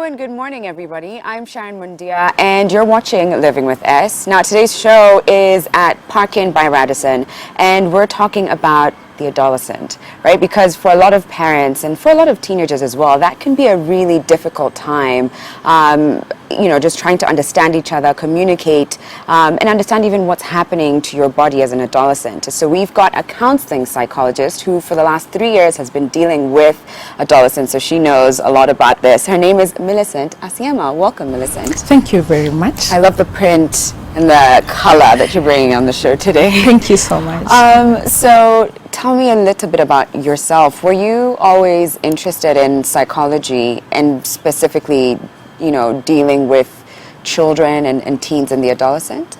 and good morning, everybody. I'm Sharon Mundia, and you're watching Living with S. Now, today's show is at Park Inn by Radisson, and we're talking about the adolescent, right? Because for a lot of parents and for a lot of teenagers as well, that can be a really difficult time, just trying to understand each other, communicate, and understand even what's happening to your body as an adolescent. So we've got a counseling psychologist who for the last 3 years has been dealing with adolescents, so she knows a lot about this. Her name is Millicent Asiema. Welcome, Millicent. Thank you very much. I love the print and the color that you're bringing on the show today. Thank you so much. So tell me a little bit about yourself. Were you always interested in psychology and specifically, dealing with children and teens and the adolescent?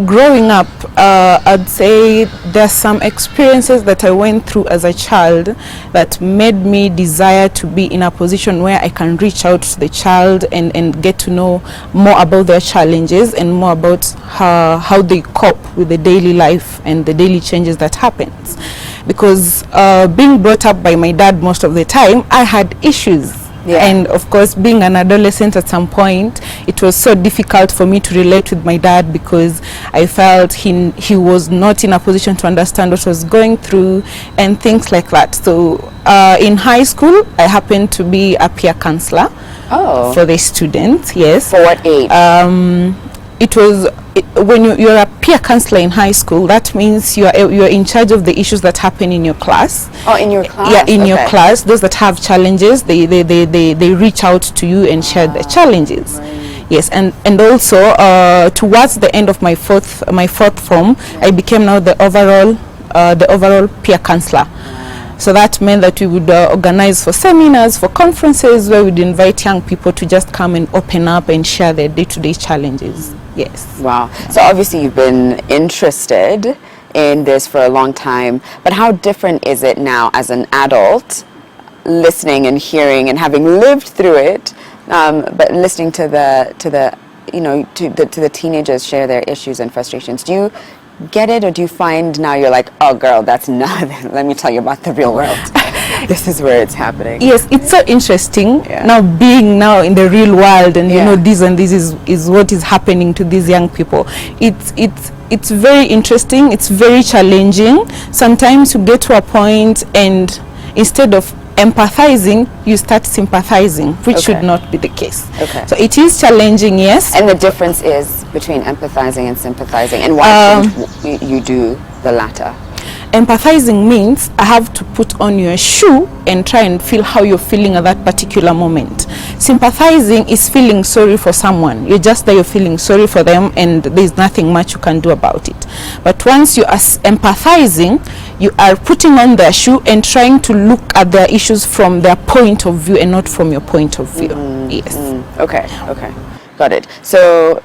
Growing up, I'd say there's some experiences that I went through as a child that made me desire to be in a position where I can reach out to the child and get to know more about their challenges and more about how they cope with the daily life and the daily changes that happens. Because being brought up by my dad most of the time, I had issues. Yeah. And of course, being an adolescent at some point, it was so difficult for me to relate with my dad because I felt he was not in a position to understand what I was going through and things like that. So in high school, I happened to be a peer counselor for the students. Yes. For what age? When you're a peer counselor in high school, that means you're in charge of the issues that happen in your class. Oh, in your class? Yeah, in your class. Those that have challenges, they reach out to you and share their challenges. Right. Yes, and also towards the end of my fourth form, I became now the overall peer counselor. So that meant that we would organize for seminars, for conferences where we'd invite young people to just come and open up and share their day-to-day challenges. Yes. Wow. So obviously you've been interested in this for a long time, but how different is it now as an adult, listening and hearing and having lived through it, but listening to the teenagers share their issues and frustrations? Do you get it, or do you find now you're like, oh girl, that's not, let me tell you about the real world. This is where it's happening. Yes, it's so interesting now being now in the real world and this and this is what is happening to these young people. It's very interesting, it's very challenging. Sometimes you get to a point and instead of empathizing, you start sympathizing, which should not be the case. Okay. So it is challenging, yes. And the difference is between empathizing and sympathizing, and why shouldn't you do the latter? Empathizing means I have to put on your shoe and try and feel how you're feeling at that particular moment. Sympathizing is feeling sorry for someone. You're just there, you're feeling sorry for them, and there's nothing much you can do about it. But once you are empathizing, you are putting on their shoe and trying to look at their issues from their point of view and not from your point of view. Yes. Okay, got it. So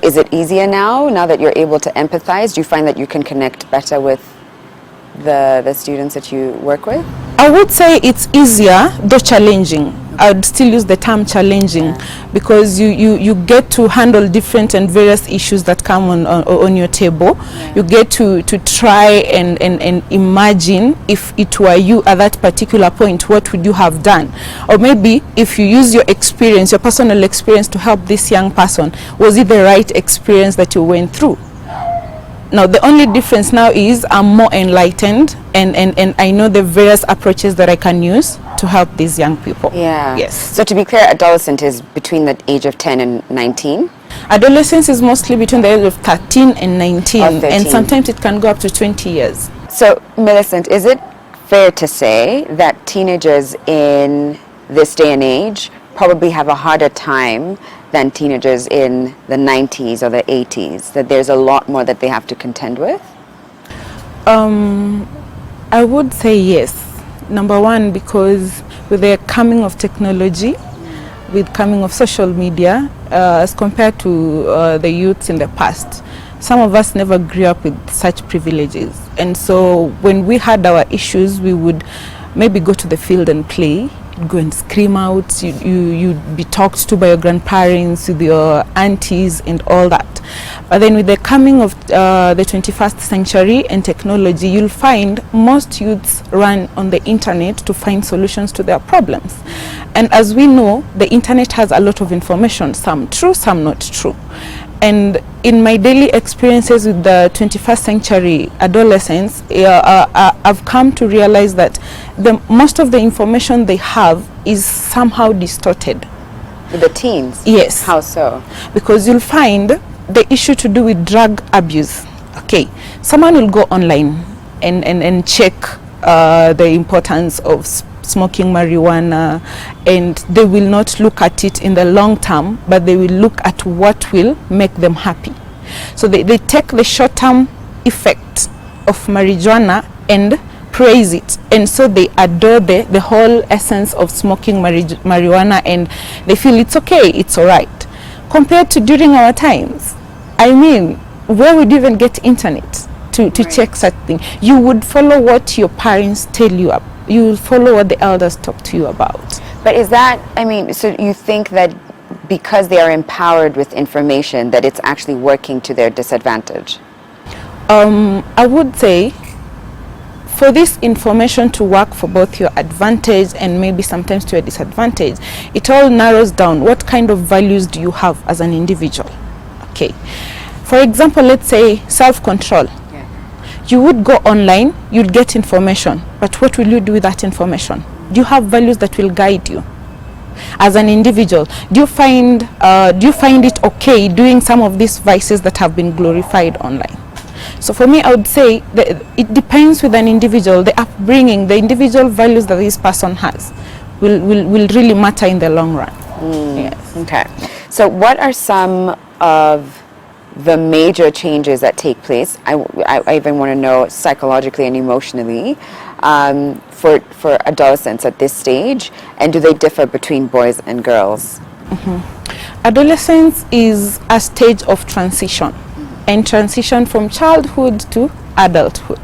is it easier now that you're able to empathize? Do you find that you can connect better with the students that you work with? I would say it's easier, though challenging. I would still use the term challenging because you get to handle different and various issues that come on your table. You get to try and imagine if it were you at that particular point, what would you have done? Or maybe if you use your experience, your personal experience to help this young person, was it the right experience that you went through? Now, the only difference now is I'm more enlightened and I know the various approaches that I can use to help these young people. Yeah. Yes. So to be clear, adolescent is between the age of 10 and 19? Adolescence is mostly between the age of 13 and 19. 13. And sometimes it can go up to 20 years. So, Millicent, is it fair to say that teenagers in this day and age probably have a harder time than teenagers in the 90s or the 80s, that there's a lot more that they have to contend with? I would say yes. Number one, because with the coming of technology, with coming of social media, as compared to the youths in the past, some of us never grew up with such privileges. And so when we had our issues, we would maybe go to the field and play, you'd go and scream out, you'd be talked to by your grandparents, with your aunties and all that. But then with the coming of the 21st century and technology, you'll find most youths run on the internet to find solutions to their problems. And as we know, the internet has a lot of information, some true, some not true. And in my daily experiences with the 21st century adolescents, I've come to realize that most of the information they have is somehow distorted. With the teens? Yes. How so? Because you'll find the issue to do with drug abuse. Okay, someone will go online and check the importance of smoking marijuana, and they will not look at it in the long term, but they will look at what will make them happy. So they take the short-term effect of marijuana and praise it, and so they adore the whole essence of smoking marijuana, and they feel it's okay, it's all right. Compared to during our times, I mean, where would you even get internet to check such thing? You would follow what your parents tell you up. You will follow what the elders talk to you about. But is that, I mean, so you think that because they are empowered with information that it's actually working to their disadvantage? I would say for this information to work for both your advantage and maybe sometimes to your disadvantage, it all narrows down what kind of values do you have as an individual. Okay. For example, let's say self-control. Yeah. You would go online, you'd get information, but what will you do with that information? Do you have values that will guide you? As an individual, do you find it okay doing some of these vices that have been glorified online? So for me, I would say that it depends with an individual. The upbringing, the individual values that this person has will really matter in the long run. Yes. Okay. So what are some of the major changes that take place? I even want to know psychologically and emotionally for adolescents at this stage, and do they differ between boys and girls? Adolescence is a stage of transition, and transition from childhood to adulthood.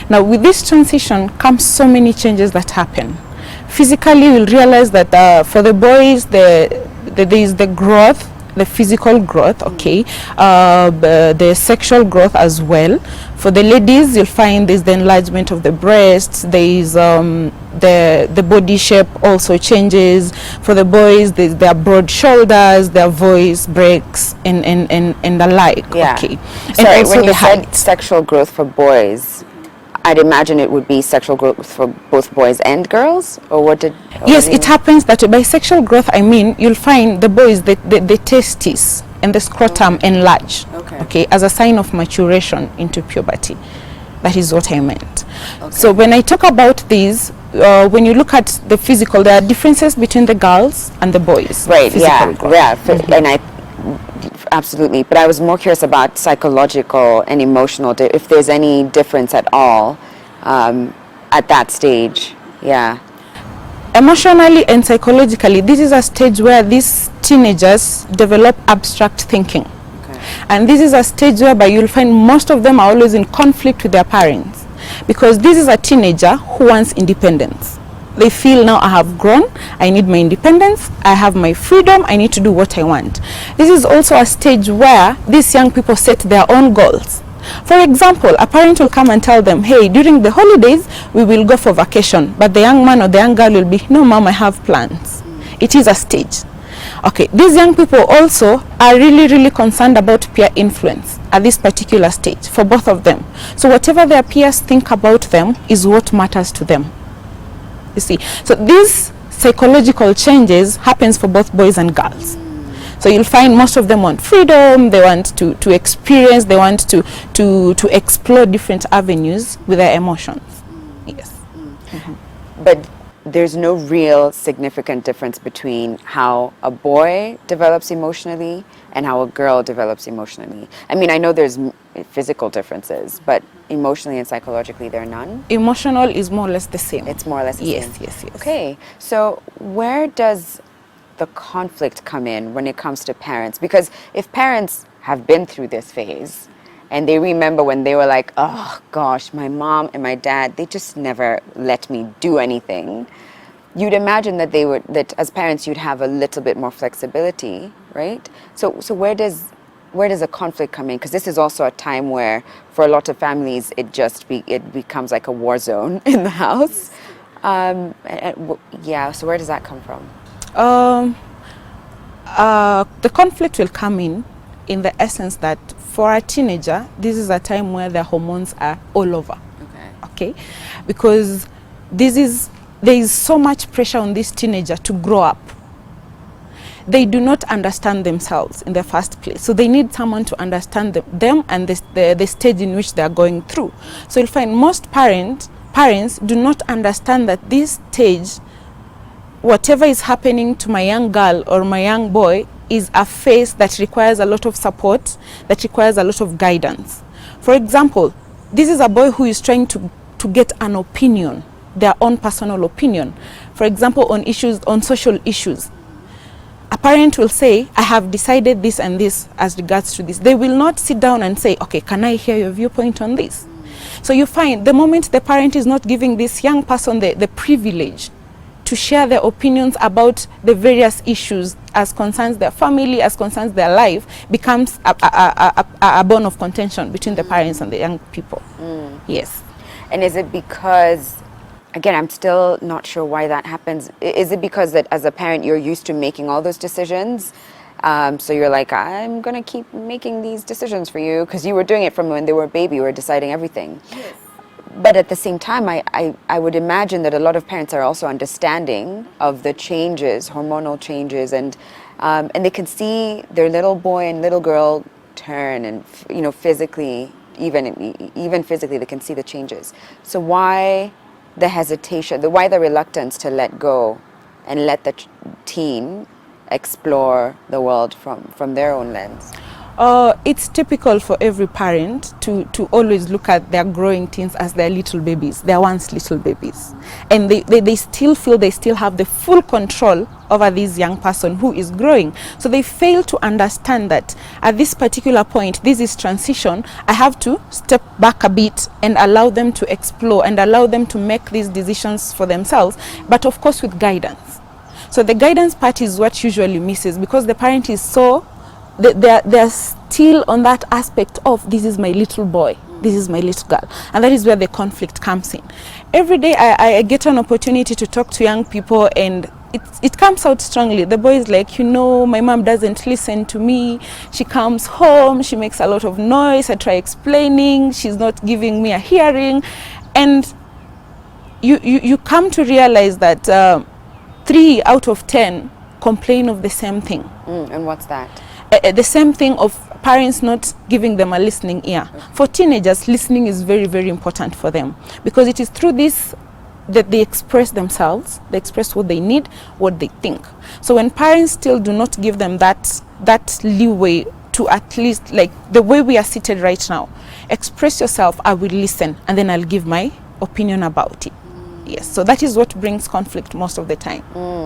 Now with this transition comes so many changes that happen. Physically, you'll realize that for the boys there is the growth, the physical growth, okay, the sexual growth as well. For the ladies, you'll find there's the enlargement of the breasts, there's the body shape also changes. For the boys, there's their broad shoulders, their voice breaks, and the like. Yeah. Okay. Sorry, and when you said sexual growth for boys, I'd imagine it would be sexual growth for both boys and girls, or what did? Yes, it happens that by sexual growth, I mean, you'll find the boys, the testes and the scrotum enlarge, okay, as a sign of maturation into puberty. That is what I meant. Okay. So when I talk about these, when you look at the physical, there are differences between the girls and the boys. Right, yeah, growth. Yeah, and I absolutely, but I was more curious about psychological and emotional, if there's any difference at all at that stage. Yeah. Emotionally and psychologically, this is a stage where these teenagers develop abstract thinking. And this is a stage whereby you'll find most of them are always in conflict with their parents, because this is a teenager who wants independence. They feel, now I have grown, I need my independence, I have my freedom, I need to do what I want. This is also a stage where these young people set their own goals. For example, a parent will come and tell them, hey, during the holidays, we will go for vacation. But the young man or the young girl will be, no, mom, I have plans. It is a stage. Okay, these young people also are really, really concerned about peer influence at this particular stage for both of them. So whatever their peers think about them is what matters to them. You see, so these psychological changes happens for both boys and girls. So you'll find most of them want freedom, they want to experience, they want to explore different avenues with their emotions. Yes. But there's no real significant difference between how a boy develops emotionally and how a girl develops emotionally. I mean, I know there's physical differences, but emotionally and psychologically there are none? Emotional is more or less the same. It's more or less the same? Yes. Okay, so where does the conflict come in when it comes to parents? Because if parents have been through this phase and they remember when they were like, oh gosh, my mom and my dad, they just never let me do anything, you'd imagine that they would, that as parents you'd have a little bit more flexibility, right? So where does a conflict come in? Because this is also a time where, for a lot of families, it becomes like a war zone in the house. Yeah. So where does that come from? The conflict will come in the essence that for a teenager, this is a time where their hormones are all over. Okay, because there is so much pressure on this teenager to grow up. They do not understand themselves in the first place, so they need someone to understand them and the stage in which they are going through. So you'll find most parents do not understand that this stage, whatever is happening to my young girl or my young boy, is a phase that requires a lot of support, that requires a lot of guidance. For example, this is a boy who is trying to get an opinion, their own personal opinion. For example, on social issues. A parent will say, I have decided this and this as regards to this. They will not sit down and say, okay, can I hear your viewpoint on this? So you find the moment the parent is not giving this young person the privilege to share their opinions about the various issues as concerns their family, as concerns their life, becomes a bone of contention between the parents and the young people. Yes. And is it because, again, I'm still not sure why that happens. Is it because that as a parent you're used to making all those decisions? So you're like, I'm going to keep making these decisions for you because you were doing it from when they were a baby, you were deciding everything. Yes. But at the same time, I would imagine that a lot of parents are also understanding of the changes, hormonal changes, and they can see their little boy and little girl turn, and physically, even physically, they can see the changes. So why the hesitation, why the reluctance to let go and let the teen explore the world from their own lens? It's typical for every parent to always look at their growing teens as their little babies, their once little babies. And they still feel they still have the full control over this young person who is growing. So they fail to understand that at this particular point, this is transition. I have to step back a bit and allow them to explore and allow them to make these decisions for themselves, but of course with guidance. So the guidance part is what usually misses, because the parent is so they're still on that aspect of, this is my little boy, this is my little girl, and that is where the conflict comes in. Every day I get an opportunity to talk to young people, and it comes out strongly. The boy is like, my mom doesn't listen to me. She comes home, she makes a lot of noise. I try explaining, she's not giving me a hearing. And you come to realize that 3 out of 10 complain of the same thing. And what's that? The same thing of parents not giving them a listening ear. For teenagers, listening is very, very important for them, because it is through this that they express themselves, they express what they need, what they think. So when parents still do not give them that leeway to, at least like the way we are seated right now, express yourself, I will listen, and then I'll give my opinion about it. Yes, so that is what brings conflict most of the time.